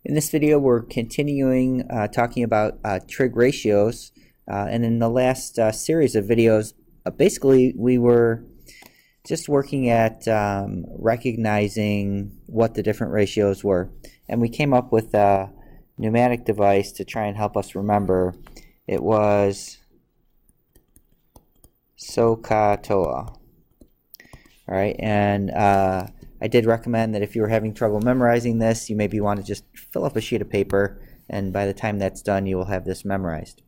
In this video, we're continuing talking about trig ratios, and in the last series of videos, basically we were just working at recognizing what the different ratios were, and we came up with a pneumatic device to try and help us remember. It was SOHCAHTOA. All right, and I did recommend that if you were having trouble memorizing this, you maybe want to just fill up a sheet of paper, and by the time that's done, you will have this memorized.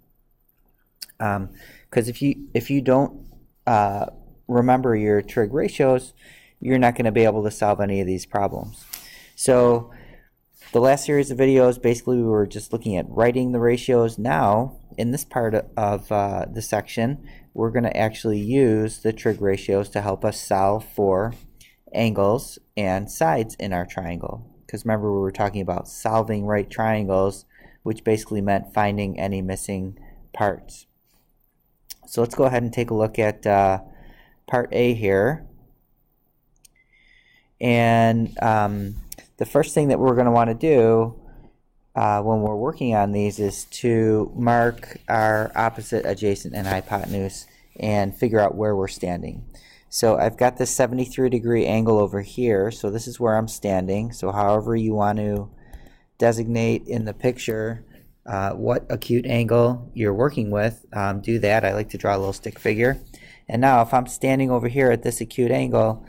Because if you don't remember your trig ratios, you're not going to be able to solve any of these problems. So the last series of videos, basically we were just looking at writing the ratios. Now, in this part of the section, we're going to actually use the trig ratios to help us solve for angles and sides in our triangle. Because remember, we were talking about solving right triangles, which basically meant finding any missing parts. So let's go ahead and take a look at part A here. And the first thing that we're going to want to do when we're working on these is to mark our opposite, adjacent, and hypotenuse and figure out where we're standing. So I've got this 73-degree angle over here, so this is where I'm standing. So however you want to designate in the picture what acute angle you're working with, do that. I like to draw a little stick figure. And now if I'm standing over here at this acute angle,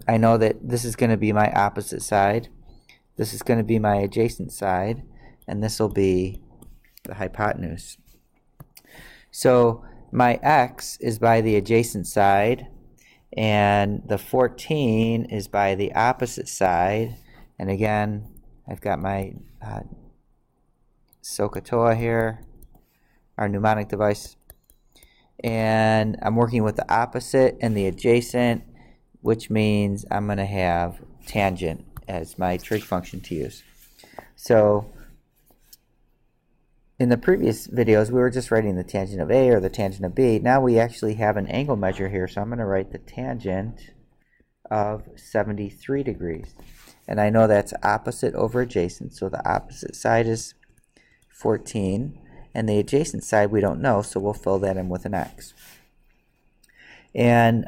I know that this is going to be my opposite side, this is going to be my adjacent side, and this will be the hypotenuse. So my x is by the adjacent side, and the 14 is by the opposite side. And again, I've got my SOHCAHTOA here, our mnemonic device, and I'm working with the opposite and the adjacent, which means I'm going to have tangent as my trig function to use. So in the previous videos, we were just writing the tangent of A or the tangent of B. Now we actually have an angle measure here, so I'm going to write the tangent of 73 degrees. And I know that's opposite over adjacent, so the opposite side is 14, and the adjacent side we don't know, so we'll fill that in with an x. And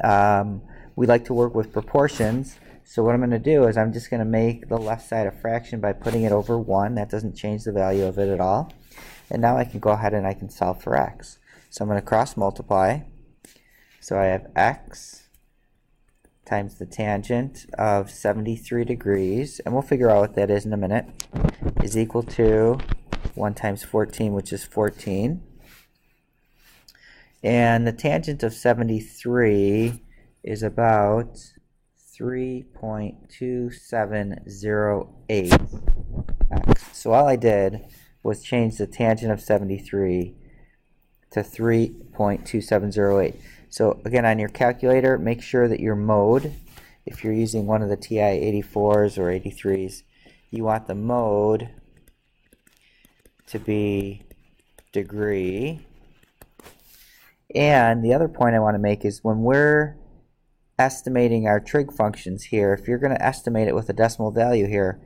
we like to work with proportions, so what I'm going to do is I'm just going to make the left side a fraction by putting it over 1. That doesn't change the value of it at all. And now I can go ahead and I can solve for x. So I'm going to cross multiply. So I have x times the tangent of 73 degrees, and we'll figure out what that is in a minute, is equal to 1 times 14, which is 14. And the tangent of 73 is about 3.2708x. So all I did was change the tangent of 73 to 3.2708. So again, on your calculator, make sure that your mode, if you're using one of the TI 84s or 83s, you want the mode to be degree. And the other point I want to make is when we're estimating our trig functions here, if you're going to estimate it with a decimal value here,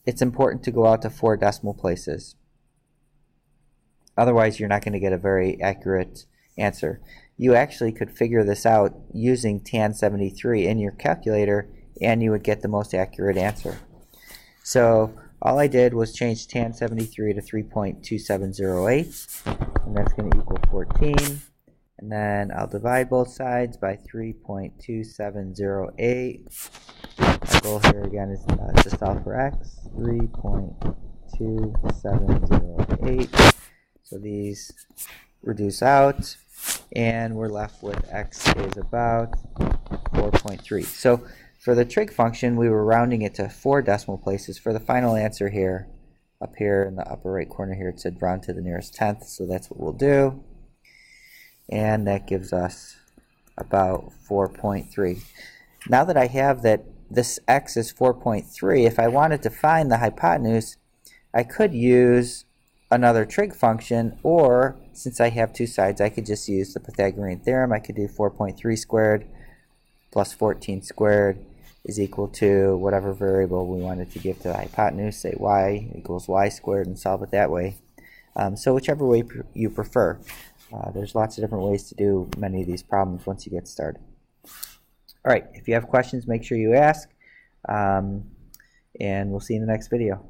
it's important to go out to 4 decimal places. Otherwise, you're not going to get a very accurate answer. You actually could figure this out using tan 73 in your calculator, and you would get the most accurate answer. So all I did was change tan 73 to 3.2708, and that's going to equal 14. And then I'll divide both sides by 3.2708. Our goal here again is to solve for x, 3.2708. So these reduce out, and we're left with x is about 4.3. So for the trig function, we were rounding it to 4 decimal places. For the final answer here, up here in the upper right corner here, it said round to the nearest tenth, so that's what we'll do. And that gives us about 4.3. Now that I have that this x is 4.3, if I wanted to find the hypotenuse, I could use another trig function, or since I have 2 sides, I could just use the Pythagorean theorem. I could do 4.3 squared plus 14 squared is equal to whatever variable we wanted to give to the hypotenuse, say y equals y squared, and solve it that way. So whichever way you prefer. There's lots of different ways to do many of these problems once you get started. All right, if you have questions, make sure you ask, and we'll see you in the next video.